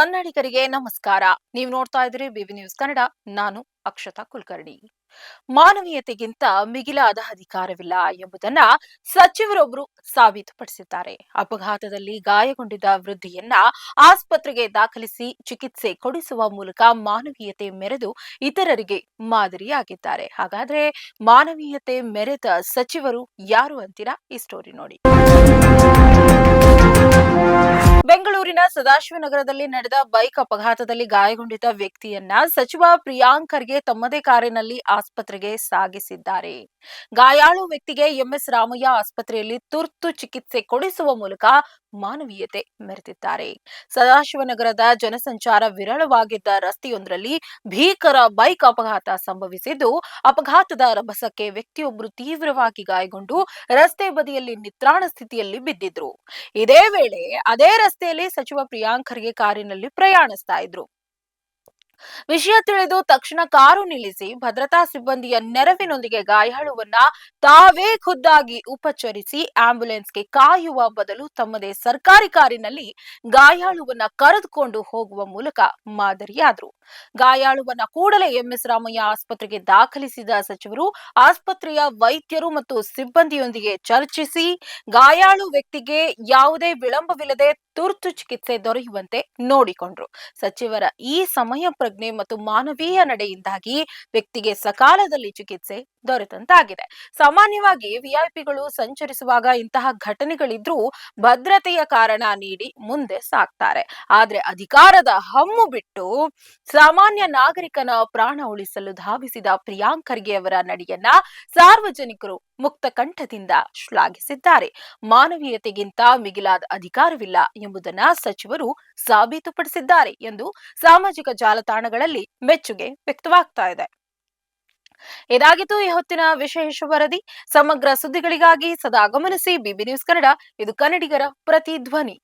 ಕನ್ನಡಿಗರಿಗೆ ನಮಸ್ಕಾರ. ನೀವು ನೋಡ್ತಾ ಇದ್ದೀರಿ ಬಿಬಿ ನ್ಯೂಸ್ ಕನ್ನಡ. ನಾನು ಅಕ್ಷತಾ ಕುಲಕರ್ಣಿ. ಮಾನವೀಯತೆಗಿಂತ ಮಿಗಿಲಾದ ಅಧಿಕಾರವಿಲ್ಲ ಎಂಬುದನ್ನ ಸಚಿವರೊಬ್ಬರು ಸಾಬೀತುಪಡಿಸಿದ್ದಾರೆ. ಅಪಘಾತದಲ್ಲಿ ಗಾಯಗೊಂಡಿದ್ದ ವೃದ್ಧಿಯನ್ನ ಆಸ್ಪತ್ರೆಗೆ ದಾಖಲಿಸಿ ಚಿಕಿತ್ಸೆ ಕೊಡಿಸುವ ಮೂಲಕ ಮಾನವೀಯತೆ ಮೆರೆದು ಇತರರಿಗೆ ಮಾದರಿಯಾಗಿದ್ದಾರೆ. ಹಾಗಾದ್ರೆ ಮಾನವೀಯತೆ ಮೆರೆದ ಸಚಿವರು ಯಾರು ಅಂತೀರಾ? ಈ ಸ್ಟೋರಿ ನೋಡಿ. ಬೆಂಗಳೂರಿನ ಸದಾಶಿವನಗರದಲ್ಲಿ ನಡೆದ ಬೈಕ್ ಅಪಘಾತದಲ್ಲಿ ಗಾಯಗೊಂಡಿದ್ದ ವ್ಯಕ್ತಿಯನ್ನ ಸಚಿವ ಪ್ರಿಯಾಂಕ್ ಖರ್ಗೆ ತಮ್ಮದೇ ಕಾರಿನಲ್ಲಿ ಆಸ್ಪತ್ರೆಗೆ ಸಾಗಿಸಿದ್ದಾರೆ. ಗಾಯಾಳು ವ್ಯಕ್ತಿಗೆ ಎಂಎಸ್ ರಾಮಯ್ಯ ಆಸ್ಪತ್ರೆಯಲ್ಲಿ ತುರ್ತು ಚಿಕಿತ್ಸೆ ಕೊಡಿಸುವ ಮೂಲಕ ಮಾನವೀಯತೆ ಮೆರೆದಿದ್ದಾರೆ. ಸದಾಶಿವನಗರದ ಜನಸಂಚಾರ ವಿರಳವಾಗಿದ್ದ ರಸ್ತೆಯೊಂದರಲ್ಲಿ ಭೀಕರ ಬೈಕ್ ಅಪಘಾತ ಸಂಭವಿಸಿದ್ದು, ಅಪಘಾತದ ರಭಸಕ್ಕೆ ವ್ಯಕ್ತಿಯೊಬ್ಬರು ತೀವ್ರವಾಗಿ ಗಾಯಗೊಂಡು ರಸ್ತೆ ಬದಿಯಲ್ಲಿ ನಿತ್ರಾಣ ಸ್ಥಿತಿಯಲ್ಲಿ ಬಿದ್ದಿದ್ರು. ಇದೇ ವೇಳೆ ಅದೇ ರಸ್ತೆಯಲ್ಲಿ ಸಚಿವ ಪ್ರಿಯಾಂಕ್ ಖರ್ಗೆ ಕಾರಿನಲ್ಲಿ ಪ್ರಯಾಣಿಸ್ತಾ ಇದ್ರು. ವಿಷಯ ತಿಳಿದು ತಕ್ಷಣ ಕಾರು ನಿಲ್ಲಿಸಿ ಭದ್ರತಾ ಸಿಬ್ಬಂದಿಯ ನೆರವಿನೊಂದಿಗೆ ಗಾಯಾಳುವನ್ನ ತಾವೇ ಖುದ್ದಾಗಿ ಉಪಚರಿಸಿ ಆಂಬ್ಯುಲೆನ್ಸ್ಗೆ ಕಾಯುವ ಬದಲು ತಮ್ಮದೇ ಸರ್ಕಾರಿ ಕಾರಿನಲ್ಲಿ ಗಾಯಾಳುವನ್ನ ಕರೆದುಕೊಂಡು ಹೋಗುವ ಮೂಲಕ ಮಾದರಿಯಾದ್ರು. ಗಾಯಾಳುವನ್ನ ಕೂಡಲೇ ಎಂಎಸ್ ರಾಮಯ್ಯ ಆಸ್ಪತ್ರೆಗೆ ದಾಖಲಿಸಿದ ಸಚಿವರು ಆಸ್ಪತ್ರೆಯ ವೈದ್ಯರು ಮತ್ತು ಸಿಬ್ಬಂದಿಯೊಂದಿಗೆ ಚರ್ಚಿಸಿ ಗಾಯಾಳು ವ್ಯಕ್ತಿಗೆ ಯಾವುದೇ ವಿಳಂಬವಿಲ್ಲದೆ ತುರ್ತು ಚಿಕಿತ್ಸೆ ದೊರೆಯುವಂತೆ ನೋಡಿಕೊಂಡ್ರು. ಸಚಿವರ ಈ ಸಮಯ ಪ್ರಜ್ಞೆ ಮತ್ತು ಮಾನವೀಯ ನಡೆಯಿಂದಾಗಿ ವ್ಯಕ್ತಿಗೆ ಸಕಾಲದಲ್ಲಿ ಚಿಕಿತ್ಸೆ ದೊರೆತಂತಾಗಿದೆ. ಸಾಮಾನ್ಯವಾಗಿ ವಿಐಪಿಗಳು ಸಂಚರಿಸುವಾಗ ಇಂತಹ ಘಟನೆಗಳಿದ್ರೂ ಭದ್ರತೆಯ ಕಾರಣ ನೀಡಿ ಮುಂದೆ ಸಾಕ್ತಾರೆ. ಆದ್ರೆ ಅಧಿಕಾರದ ಹಮ್ಮು ಬಿಟ್ಟು ಸಾಮಾನ್ಯ ನಾಗರಿಕನ ಪ್ರಾಣ ಉಳಿಸಲು ಧಾವಿಸಿದ ಪ್ರಿಯಾಂಕ್ ಖರ್ಗೆ ಅವರ ನಡೆಯನ್ನ ಸಾರ್ವಜನಿಕರು ಮುಕ್ತ ಕಂಠದಿಂದ ಶ್ಲಾಘಿಸಿದ್ದಾರೆ. ಮಾನವೀಯತೆಗಿಂತ ಮಿಗಿಲಾದ ಅಧಿಕಾರವಿಲ್ಲ ಎಂಬುದನ್ನ ಸಚಿವರು ಸಾಬೀತುಪಡಿಸಿದ್ದಾರೆ ಎಂದು ಸಾಮಾಜಿಕ ಜಾಲತಾಣಗಳಲ್ಲಿ ಮೆಚ್ಚುಗೆ ವ್ಯಕ್ತವಾಗ್ತಾ ಇದೆ. ಇದಾಗಿತ್ತು ಈ ಹೊತ್ತಿನ ವಿಶೇಷ ವರದಿ. ಸಮಗ್ರ ಸುದ್ದಿಗಳಿಗಾಗಿ ಸದಾ ಗಮನಿಸಿ ಬಿಬಿ ನ್ಯೂಸ್ ಕನ್ನಡ. ಇದು ಕನ್ನಡಿಗರ ಪ್ರತಿಧ್ವನಿ.